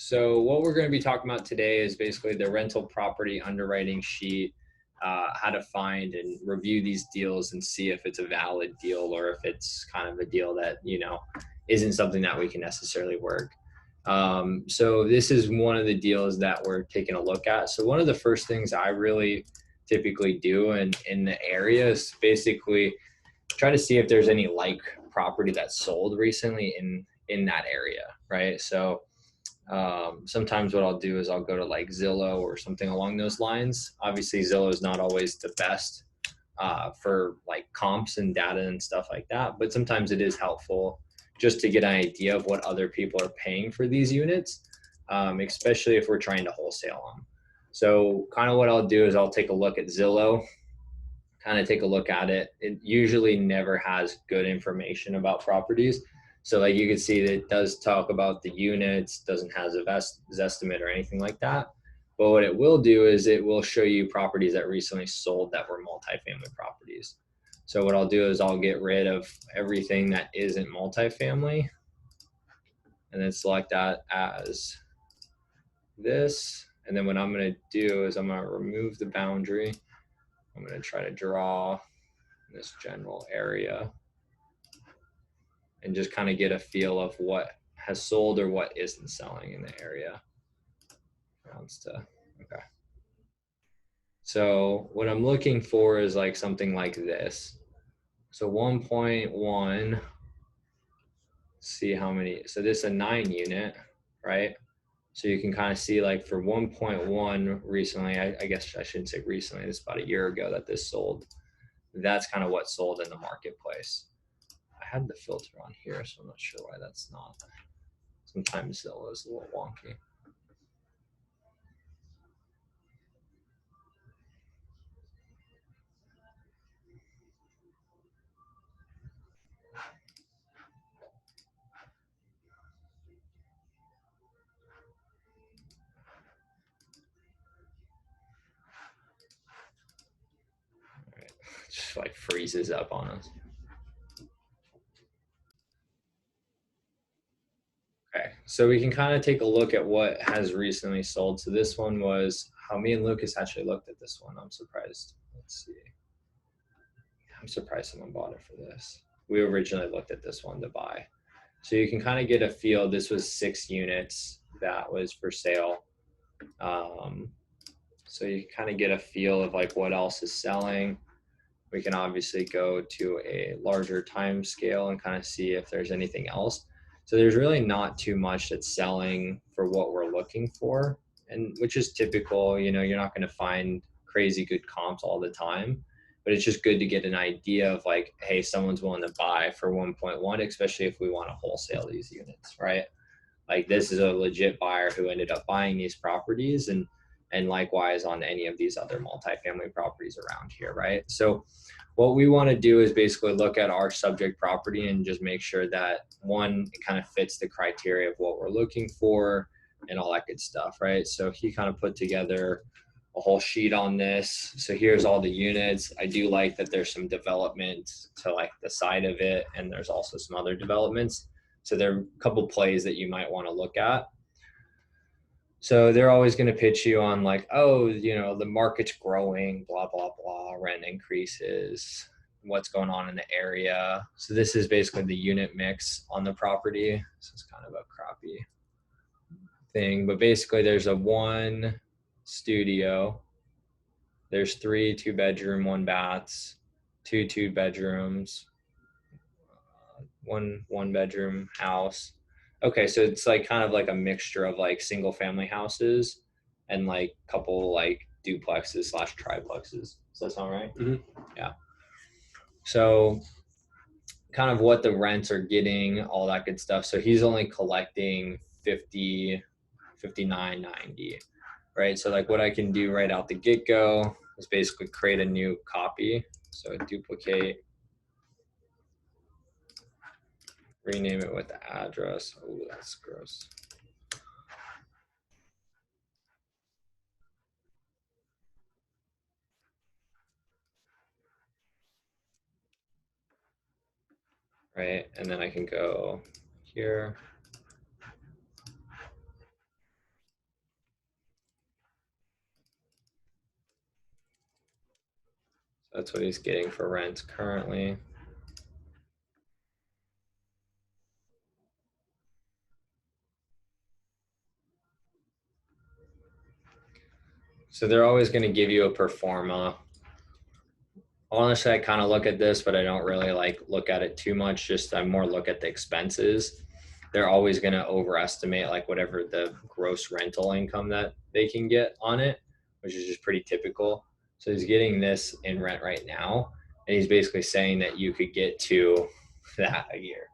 So what we're going to be talking about today is basically the rental property underwriting sheet, how to find and review these deals and see if it's a valid deal or if it's kind of a deal that, isn't something that we can necessarily work. So this is one of the deals that we're taking a look at. So one of the first things I really typically do in the area is basically try to see if there's any like property that's sold recently in that area, right? So sometimes what I'll do is I'll go to like Zillow or something along those lines. Obviously, Zillow is not always the best for like comps and data and stuff like that, but sometimes it is helpful just to get an idea of what other people are paying for these units, especially if we're trying to wholesale them. So kind of what I'll do is I'll take a look at Zillow, kind of take a look at it. It usually never has good information about properties. So like you can see that it does talk about the units, doesn't have a estimate or anything like that. But what it will do is it will show you properties that recently sold that were multifamily properties. So what I'll do is I'll get rid of everything that isn't multifamily and then select that as this. And then what I'm going to do is I'm going to remove the boundary. I'm going to try to draw this general area and just kind of get a feel of what has sold or what isn't selling in the area. Okay. So what I'm looking for is like something like this. So 1.1, see how many, so this is a 9 unit, right? So you can kind of see like for 1.1 recently, I guess I shouldn't say recently, it's about a year ago that this sold. That's kind of what sold in the marketplace. I had the filter on here, so I'm not sure why that's not. Sometimes Zillow is a little wonky. All right. Just like freezes up on us. Okay, so we can kind of take a look at what has recently sold. So this one was how me and Lucas actually looked at this one. I'm surprised. Let's see. I'm surprised someone bought it for this. We originally looked at this one to buy. So you can kind of get a feel. This was 6 units that was for sale. So you kind of get a feel of like what else is selling. We can obviously go to a larger time scale and kind of see if there's anything else. So there's really not too much that's selling for what we're looking for, and which is typical. You're not going to find crazy good comps all the time, but it's just good to get an idea of like, hey, someone's willing to buy for 1.1, especially if we want to wholesale these units, right? Like this is a legit buyer who ended up buying these properties, and likewise on any of these other multifamily properties around here, right? So what we want to do is basically look at our subject property and just make sure that one, it kind of fits the criteria of what we're looking for and all that good stuff, right? So he kind of put together a whole sheet on this. So here's all the units. I do like that there's some development to like the side of it, and there's also some other developments. So there are a couple plays that you might want to look at. So they're always going to pitch you on like, oh, the market's growing, blah, blah, blah, rent increases, what's going on in the area. So this is basically the unit mix on the property. So it's kind of a crappy thing, but basically there's a 1 studio. There's 3 2-bedroom, 1 baths, 2 2-bedrooms, 1 1-bedroom house. Okay, so it's like kind of like a mixture of like single family houses and like couple like duplexes slash triplexes. Does that sound right? Mm-hmm. Yeah. So kind of what the rents are getting, all that good stuff. So he's only collecting 50, 59, 90, right? So like what I can do right out the get-go is basically create a new copy. So duplicate, rename it with the address. Oh, that's gross. Right, and then I can go here. That's what he's getting for rent currently. So they're always going to give you a pro forma. Honestly, I kind of look at this, but I don't really like look at it too much. Just I more look at the expenses. They're always going to overestimate like whatever the gross rental income that they can get on it, which is just pretty typical. So he's getting this in rent right now, and he's basically saying that you could get to that a year.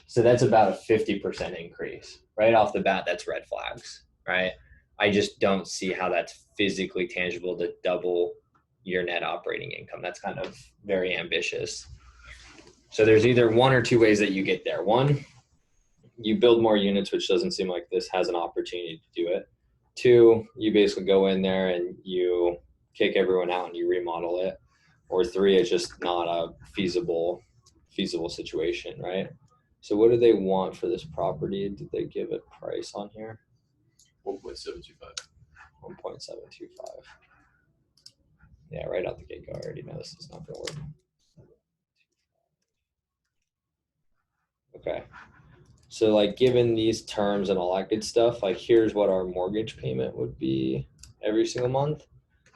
So that's about a 50% increase right off the bat. That's red flags, right? I just don't see how that's physically tangible to double your net operating income. That's kind of very ambitious. So there's either one or two ways that you get there. One, you build more units, which doesn't seem like this has an opportunity to do it. Two, you basically go in there and you kick everyone out and you remodel it. Or three, it's just not a feasible situation, right? So what do they want for this property? Did they give a price on here? 1.725. 1.725. Yeah, right out the gate go. I already know this is not going to work. Okay. So like given these terms and all that good stuff, like here's what our mortgage payment would be every single month.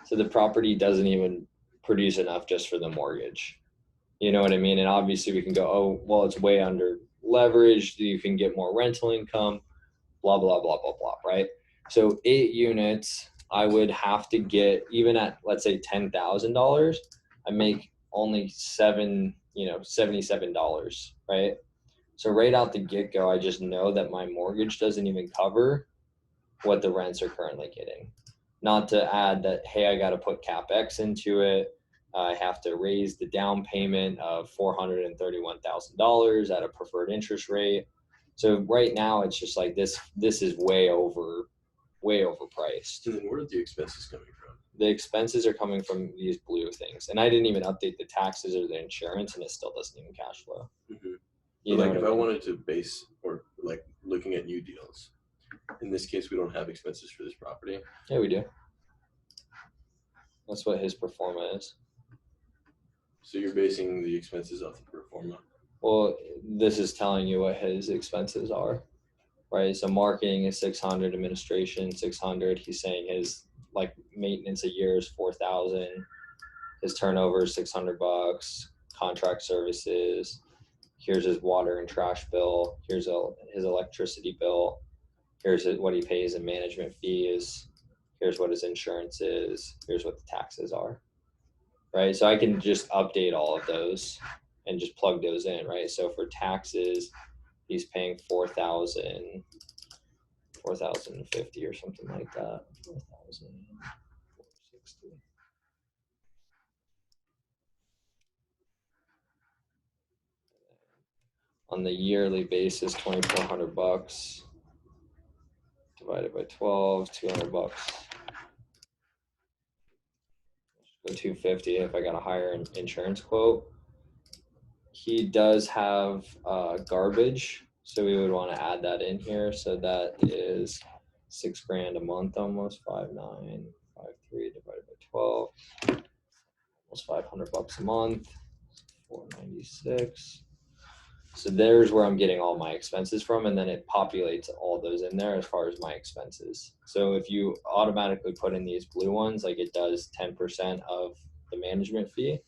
So the property doesn't even produce enough just for the mortgage. You know what I mean? And obviously we can go, oh, well, it's way under leveraged. You can get more rental income, blah, blah, blah, blah, blah, right? So 8 units, I would have to get, even at, let's say, $10,000, I make only $77, right? So right out the get-go, I just know that my mortgage doesn't even cover what the rents are currently getting. Not to add that, hey, I got to put CapEx into it. I have to raise the down payment of $431,000 at a preferred interest rate. So right now, it's just like this. This is way overpriced. And then where are the expenses coming from? The expenses are coming from these blue things, and I didn't even update the taxes or the insurance, and it still doesn't even cash flow. Mm-hmm. You know, like if I wanted to base or like looking at new deals, in this case, we don't have expenses for this property. Yeah, we do. That's what his pro forma is. So you're basing the expenses off the pro forma? Well, this is telling you what his expenses are, right? So marketing is 600, administration 600. He's saying his like maintenance a year is 4,000. His turnover is $600. Contract services. Here's his water and trash bill. Here's his electricity bill. Here's what he pays in management fees. Here's what his insurance is. Here's what the taxes are, right? So I can just update all of those and just plug those in, right? So for taxes, he's paying 4,050 or something like that. 4,460. On the yearly basis, $2,400 divided by 12, $200. Go 250 if I got a higher insurance quote. He does have garbage, so we would want to add that in here. So that is $6,000 a month, almost 5,953 divided by 12, almost $500 a month, 496. So there's where I'm getting all my expenses from, and then it populates all those in there as far as my expenses. So if you automatically put in these blue ones, like it does 10% of the management fee,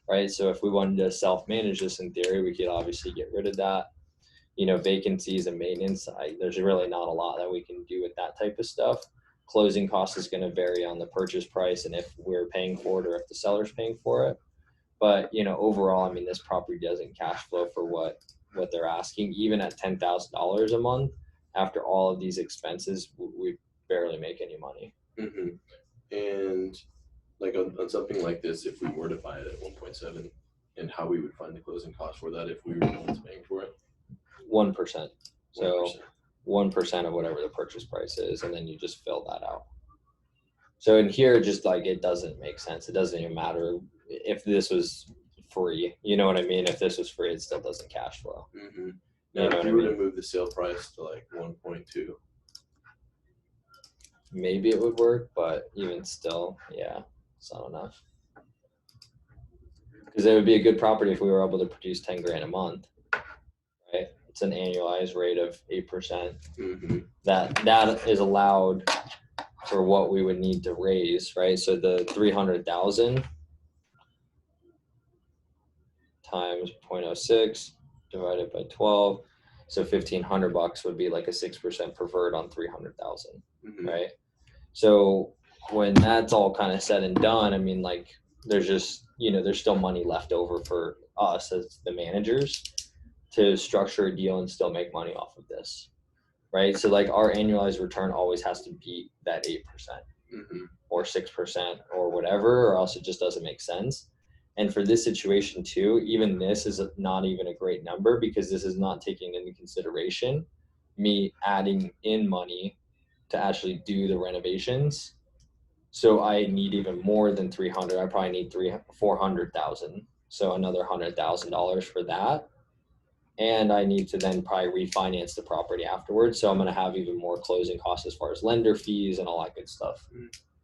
right? So if we wanted to self-manage this in theory, we could obviously get rid of that. You know, vacancies and maintenance, there's really not a lot that we can do with that type of stuff. Closing cost is going to vary on the purchase price and if we're paying for it or if the seller's paying for it. But, you know, overall, I mean, this property doesn't cash flow for what they're asking. Even at $10,000 a month, after all of these expenses, we barely make any money. Mm-hmm. And like on something like this, if we were to buy it at 1.7, and how we would find the closing cost for that if we were the ones paying for it? 1%. So 1% of whatever the purchase price is, and then you just fill that out. So in here, just like it doesn't make sense. It doesn't even matter if this was free. You know what I mean? If this was free, it still doesn't cash flow. Mm-hmm. Now, if you were to move the sale price to like 1.2, maybe it would work, but even still, yeah, it's not enough. because it would be a good property if we were able to produce 10 grand a month, right? It's an annualized rate of 8%. Mm-hmm. That is allowed for what we would need to raise, right? So the 300,000 times 0.06 divided by 12, so $1,500 would be like a 6% preferred on 300,000, Mm-hmm. right? So when that's all kind of said and done, I mean, like, there's just, there's still money left over for us as the managers to structure a deal and still make money off of this, right? So like our annualized return always has to beat that 8%, Mm-hmm. or 6% or whatever, or else it just doesn't make sense. And for this situation too, even this is not even a great number, because this is not taking into consideration me adding in money to actually do the renovations. So I need even more than 300. I probably need 400,000. So another $100,000 for that. And I need to then probably refinance the property afterwards. So I'm going to have even more closing costs as far as lender fees and all that good stuff.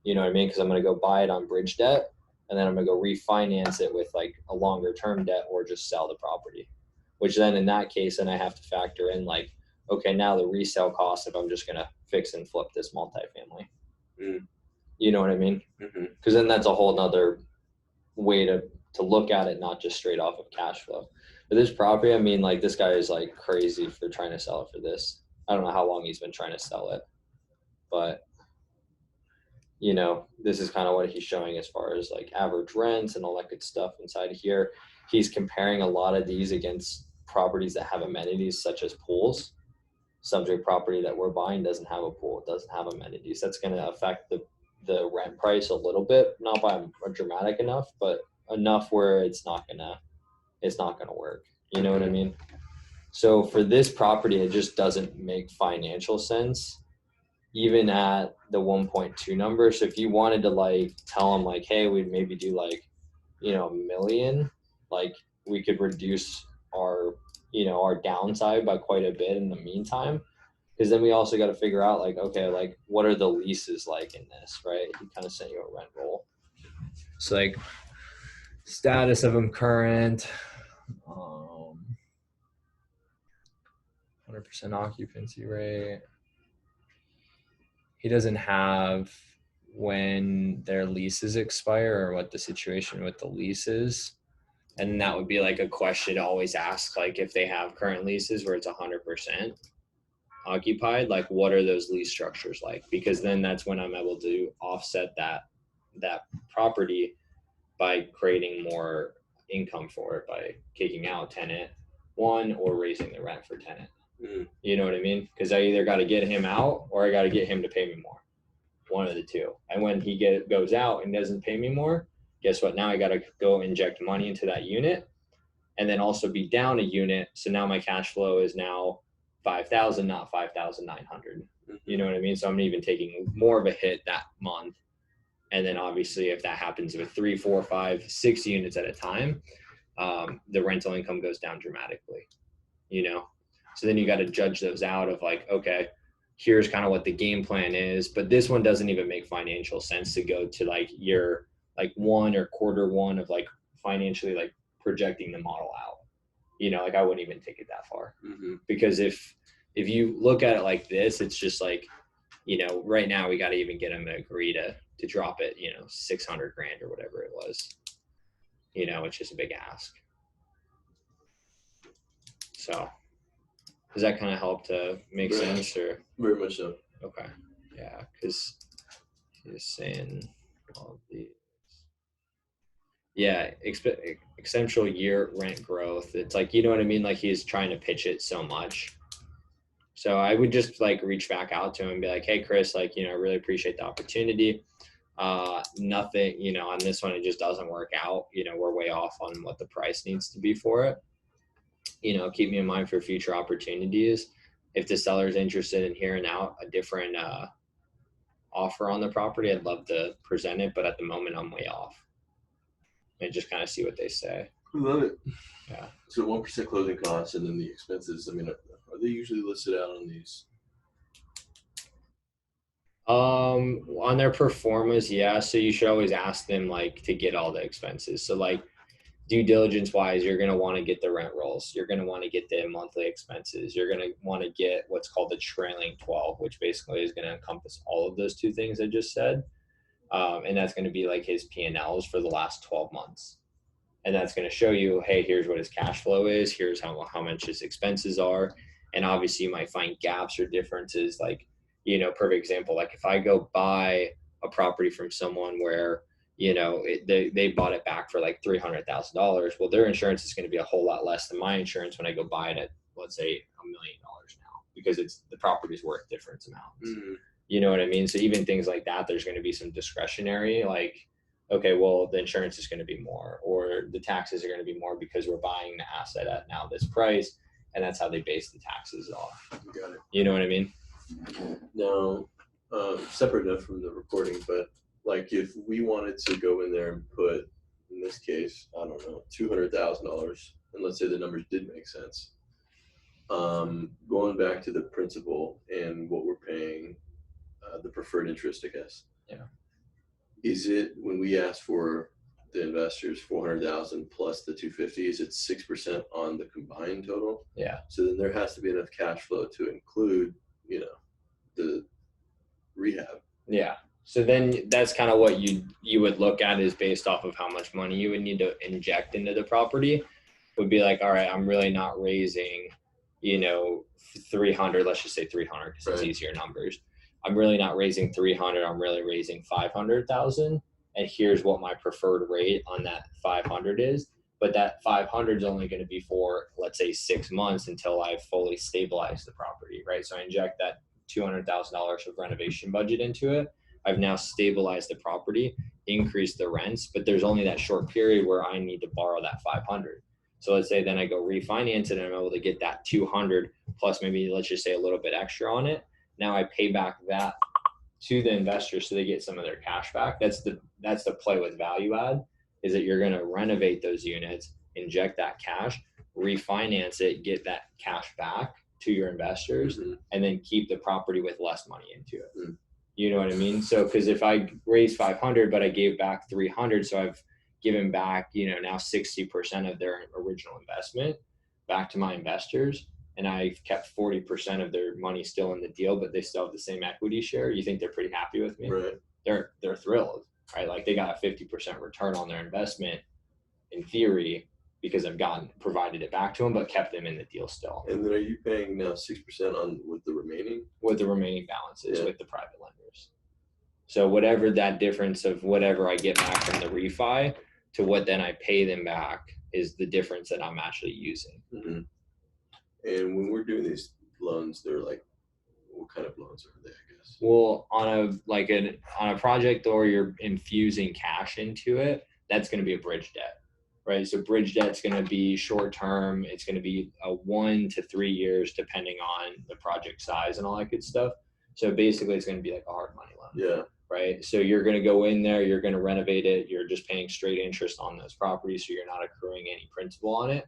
You know what I mean? Because I'm going to go buy it on bridge debt, and then I'm going to go refinance it with like a longer term debt, or just sell the property. Which then in that case, then I have to factor in like, okay, now the resale cost if I'm just going to fix and flip this multifamily. You know what I mean? Because then that's a whole nother way to look at it, not just straight off of cash flow. But this property, I mean, like, this guy is like crazy for trying to sell it for this. I don't know how long he's been trying to sell it, but this is kind of what he's showing as far as like average rents and all that good stuff inside of here. He's comparing a lot of these against properties that have amenities such as pools. Subject property that we're buying doesn't have a pool, it doesn't have amenities. That's going to affect the rent price a little bit, not by dramatic enough, but enough where it's not gonna work. You know what I mean? So for this property, it just doesn't make financial sense, even at the 1.2 number. So if you wanted to like tell them like, hey, we'd maybe do like, $1 million, like we could reduce our, our downside by quite a bit in the meantime. Because then we also got to figure out like, okay, like what are the leases like in this, right? He kind of sent you a rent roll. So like status of them current, 100% occupancy rate. He doesn't have when their leases expire or what the situation with the leases. And that would be like a question to always ask, like if they have current leases where it's 100% occupied, like what are those lease structures like? Because then that's when I'm able to offset that property by creating more income for it by kicking out tenant one or raising the rent for tenant. You know what I mean? Because I either got to get him out or I got to get him to pay me more. One of the two. And when he goes out and doesn't pay me more, guess what? Now I got to go inject money into that unit and then also be down a unit. So now my cash flow is now 5,000, not 5,900. You know what I mean? So I'm even taking more of a hit that month. And then obviously if that happens with 3, 4, 5, 6 units at a time, the rental income goes down dramatically, So then you got to judge those out of like, okay, here's kind of what the game plan is. But this one doesn't even make financial sense to go to like year like 1 or quarter 1 of like financially like projecting the model out. Like I wouldn't even take it that far. Because if you look at it like this, it's just like, right now we got to even get them to agree to drop it, 600 grand or whatever it was, which is a big ask. So does that kind of help to make sense? Or very much so? Okay. Yeah, because he's saying all these. Yeah, exceptional year rent growth. It's like, you know what I mean? Like he's trying to pitch it so much. So I would just like reach back out to him and be like, hey, Chris, like, I really appreciate the opportunity. Nothing, on this one, it just doesn't work out. We're way off on what the price needs to be for it. Keep me in mind for future opportunities. If the seller's interested in hearing out a different offer on the property, I'd love to present it. But at the moment, I'm way off. And just kind of see what they say. I love it. Yeah. So 1% closing costs and then the expenses. I mean, are they usually listed out on these? On their performance, yeah. So you should always ask them like to get all the expenses. So like due diligence wise, you're going to want to get the rent rolls. You're going to want to get the monthly expenses. You're going to want to get what's called the trailing 12, which basically is going to encompass all of those two things I just said. And that's going to be like his P&Ls for the last 12 months. And that's going to show you, hey, here's what his cash flow is. Here's how much his expenses are. And obviously you might find gaps or differences. Like, perfect example, like if I go buy a property from someone where, they bought it back for like $300,000. Well, their insurance is going to be a whole lot less than my insurance when I go buy it at, let's say, $1 million now, because the property's worth different amounts. Mm-hmm. You know what I mean? So even things like that, there's going to be some discretionary, like, okay, well, the insurance is going to be more, or the taxes are going to be more because we're buying the asset at now this price, and that's how they base the taxes off. Got it. You know what I mean? Now, separate enough from the recording, but like if we wanted to go in there and put, in this case, I don't know, $200,000, and let's say the numbers did make sense. Going back to the principal and what we're paying, the preferred interest, I guess. Yeah. Is it when we ask for the investors 400,000 plus the 250? Is it 6% on the combined total? Yeah. So then there has to be enough cash flow to include, the rehab. Yeah. So then that's kind of what you would look at, is based off of how much money you would need to inject into the property. Would be like, all right, I'm really not raising, 300. Let's just say 300 because it's easier numbers. I'm really not raising 300. I'm really raising 500,000. And here's what my preferred rate on that 500 is. But that 500 is only going to be for, let's say, 6 months until I've fully stabilized the property, right? So I inject that $200,000 of renovation budget into it. I've now stabilized the property, increased the rents, but there's only that short period where I need to borrow that 500. So let's say then I go refinance it and I'm able to get that 200 plus maybe, let's just say, a little bit extra on it. Now I pay back that to the investor so they get some of their cash back. That's the play with value add, is that you're going to renovate those units, inject that cash, refinance it, get that cash back to your investors, mm-hmm. and then keep the property with less money into it. Mm-hmm. You know what I mean? So, because if I raise 500, but I gave back 300, so I've given back, now 60% of their original investment back to my investors, and I've kept 40% of their money still in the deal, but they still have the same equity share. You think they're pretty happy with me? Right. They're thrilled, right? Like they got a 50% return on their investment in theory, because I've provided it back to them, but kept them in the deal still. And then are you paying now 6% on with the remaining balances with the private lenders? So whatever that difference of whatever I get back from the refi to what then I pay them back is the difference that I'm actually using. Mm-hmm. And when we're doing these loans, they're like, what kind of loans are they, I guess? Well, on a project or you're infusing cash into it, that's going to be a bridge debt, right? So bridge debt's going to be short term. It's going to be 1 to 3 years, depending on the project size and all that good stuff. So basically, it's going to be like a hard money loan. Yeah. Right. So you're going to go in there, you're going to renovate it. You're just paying straight interest on those properties. So you're not accruing any principal on it.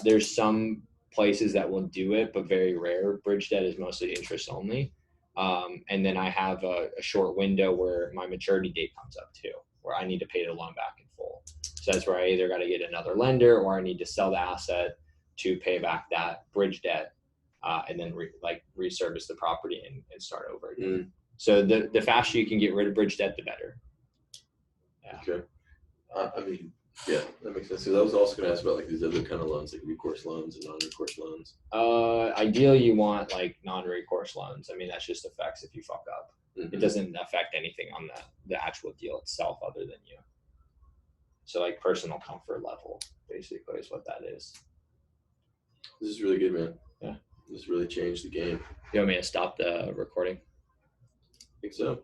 There's some places that will do it, but very rare. Bridge debt is mostly interest only. And then I have a short window where my maturity date comes up too, where I need to pay the loan back in full. So that's where I either got to get another lender or I need to sell the asset to pay back that bridge debt, and then resurface the property and start over again. Mm. So the faster you can get rid of bridge debt, the better. Yeah. Okay. I mean, yeah, that makes sense. Because I was also going to ask about like these other kind of loans, like recourse loans and non-recourse loans. Ideally, you want like non-recourse loans. I mean, that's just effects if you fuck up. Mm-hmm. It doesn't affect anything on the actual deal itself other than you. So like personal comfort level, basically, is what that is. This is really good, man. Yeah. This really changed the game. You want me to stop the recording? I think so.